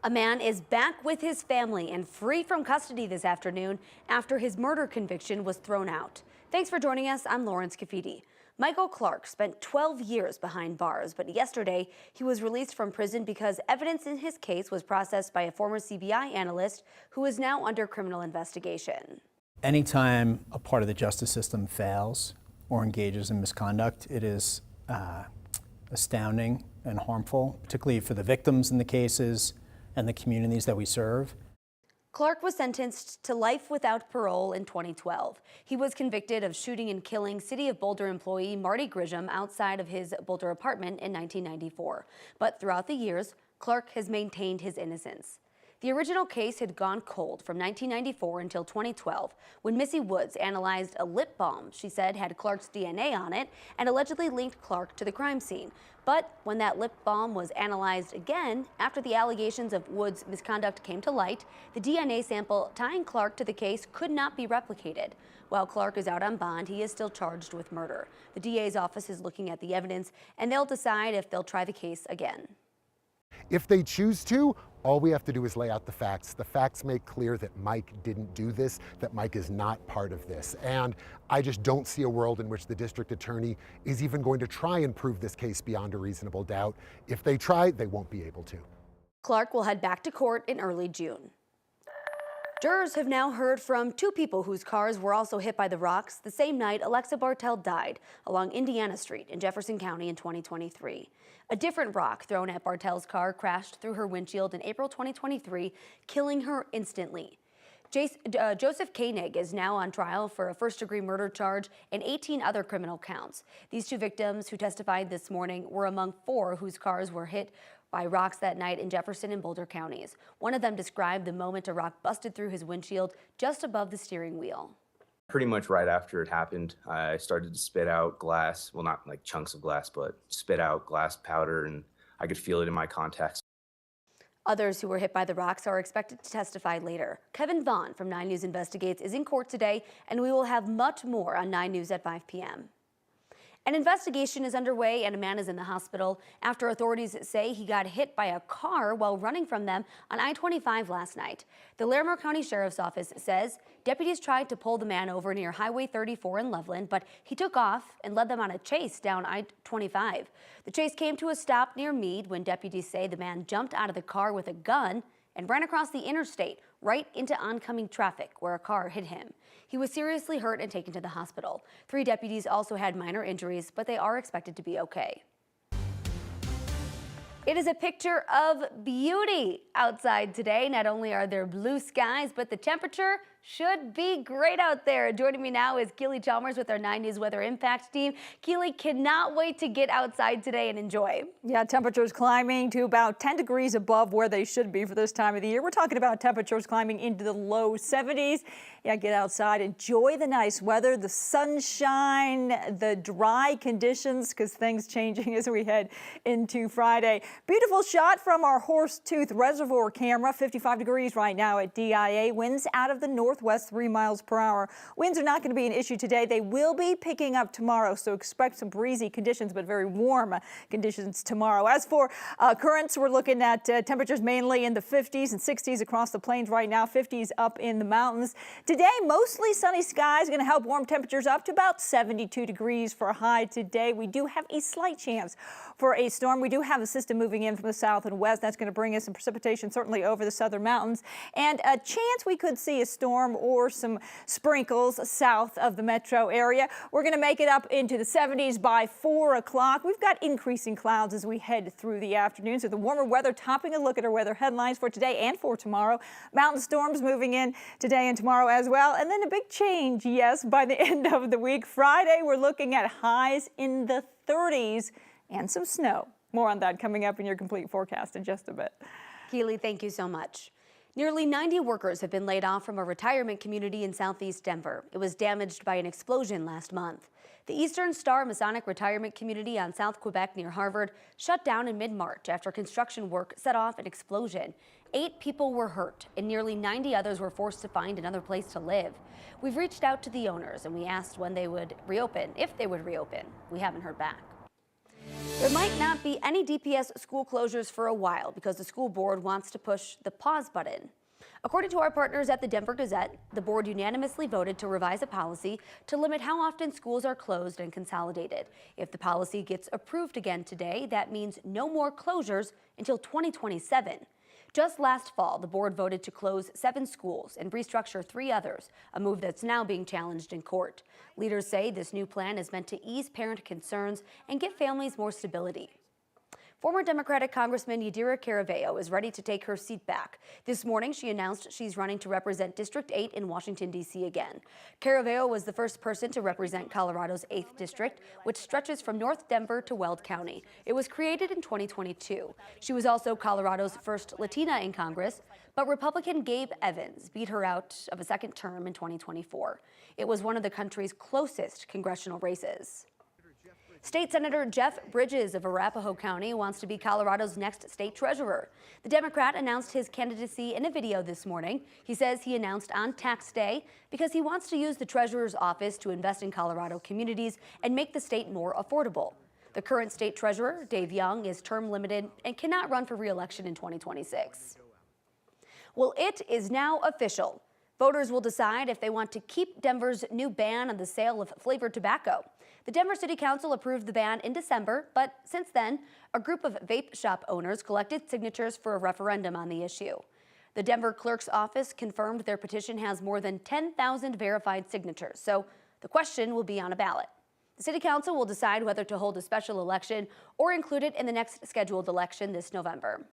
A man is back with his family and free from custody this afternoon after his murder conviction was thrown out. Thanks for joining us. I'm Lawrence Kafidi. Michael Clark spent 12 years behind bars, but yesterday he was released from prison because evidence in his case was processed by a former CBI analyst who is now under criminal investigation. Anytime a part of the justice system fails or engages in misconduct, it is astounding and harmful, particularly for the victims in the cases and the communities that we serve. Clark was sentenced to life without parole in 2012. He was convicted of shooting and killing City of Boulder employee Marty Grisham outside of his Boulder apartment in 1994. But throughout the years, Clark has maintained his innocence. The original case had gone cold from 1994 until 2012, when Missy Woods analyzed a lip balm she said had Clark's DNA on it and allegedly linked Clark to the crime scene. But when that lip balm was analyzed again, after the allegations of Woods' misconduct came to light, the DNA sample tying Clark to the case could not be replicated. While Clark is out on bond, he is still charged with murder. The DA's office is looking at the evidence, and they'll decide if they'll try the case again. If they choose to, all we have to do is lay out the facts. The facts make clear that Mike didn't do this, that Mike is not part of this. And I just don't see a world in which the district attorney is even going to try and prove this case beyond a reasonable doubt. If they try, they won't be able to. Clark will head back to court in early June. Jurors have now heard from two people whose cars were also hit by the rocks the same night Alexa Bartell died along Indiana Street in Jefferson County in 2023. A different rock thrown at Bartell's car crashed through her windshield in April 2023, killing her instantly. Joseph Koenig is now on trial for a first-degree murder charge and 18 other criminal counts. These two victims who testified this morning were among four whose cars were hit by rocks that night in Jefferson and Boulder counties. One of them described the moment a rock busted through his windshield just above the steering wheel. Pretty much right after it happened, I started to spit out glass, well, not like chunks of glass, but spit out glass powder, and I could feel it in my contacts. Others who were hit by the rocks are expected to testify later. Kevin Vaughn from 9 News Investigates is in court today, and we will have much more on 9 News at 5 p.m. An investigation is underway and a man is in the hospital after authorities say he got hit by a car while running from them on I-25 last night. The Larimer County Sheriff's Office says deputies tried to pull the man over near Highway 34 in Loveland, but he took off and led them on a chase down I-25. The chase came to a stop near Meade when deputies say the man jumped out of the car with a gun and ran across the interstate right into oncoming traffic where a car hit him. He was seriously hurt and taken to the hospital. 3 deputies also had minor injuries, but they are expected to be okay. It is a picture of beauty outside today. Not only are there blue skies, but the temperature should be great out there. Joining me now is Keely Chalmers with our 9 News Weather Impact team. Keely, cannot wait to get outside today and enjoy. Yeah, temperatures climbing to about 10 degrees above where they should be for this time of the year. We're talking about temperatures climbing into the low 70s. Yeah, get outside, enjoy the nice weather, the sunshine, the dry conditions, because things changing as we head into Friday. Beautiful shot from our Horsetooth Reservoir camera, 55 degrees right now at DIA. Winds out of the northwest 3 miles per hour. Winds are not going to be an issue today. They will be picking up tomorrow, so expect some breezy conditions, but very warm conditions tomorrow. As for currents, we're looking at temperatures mainly in the 50s and 60s across the plains right now, 50s up in the mountains. Today, mostly sunny skies going to help warm temperatures up to about 72 degrees for a high today. We do have a slight chance for a storm. We do have a system moving in from the south and west. That's going to bring us some precipitation certainly over the southern mountains, and a chance we could see a storm or some sprinkles south of the metro area. We're going to make it up into the 70s by 4 o'clock. We've got increasing clouds as we head through the afternoon, so the warmer weather topping a look at our weather headlines for today and for tomorrow. Mountain storms moving in today and tomorrow as well. And then a big change, yes, by the end of the week. Friday, we're looking at highs in the 30s and some snow. More on that coming up in your complete forecast in just a bit. Keely, thank you so much. Nearly 90 workers have been laid off from a retirement community in southeast Denver. It was damaged by an explosion last month. The Eastern Star Masonic Retirement Community on South Quebec near Harvard shut down in mid-March after construction work set off an explosion. 8 people were hurt and nearly 90 others were forced to find another place to live. We've reached out to the owners and we asked when they would reopen, if they would reopen. We haven't heard back. There might not be any DPS school closures for a while because the school board wants to push the pause button. According to our partners at the Denver Gazette, the board unanimously voted to revise a policy to limit how often schools are closed and consolidated. If the policy gets approved again today, that means no more closures until 2027. Just last fall, the board voted to close 7 schools and restructure 3 others, a move that's now being challenged in court. Leaders say this new plan is meant to ease parent concerns and give families more stability. Former Democratic Congressman Yadira Caraveo is ready to take her seat back. This morning, she announced she's running to represent District 8 in Washington, D.C. again. Caraveo was the first person to represent Colorado's 8th District, which stretches from North Denver to Weld County. It was created in 2022. She was also Colorado's first Latina in Congress, but Republican Gabe Evans beat her out of a second term in 2024. It was one of the country's closest congressional races. State Senator Jeff Bridges of Arapahoe County wants to be Colorado's next state treasurer. The Democrat announced his candidacy in a video this morning. He says he announced on tax day because he wants to use the treasurer's office to invest in Colorado communities and make the state more affordable. The current state treasurer, Dave Young, is term limited and cannot run for re-election in 2026. Well, it is now official. Voters will decide if they want to keep Denver's new ban on the sale of flavored tobacco. The Denver City Council approved the ban in December, but since then, a group of vape shop owners collected signatures for a referendum on the issue. The Denver Clerk's office confirmed their petition has more than 10,000 verified signatures, so the question will be on a ballot. The City Council will decide whether to hold a special election or include it in the next scheduled election this November.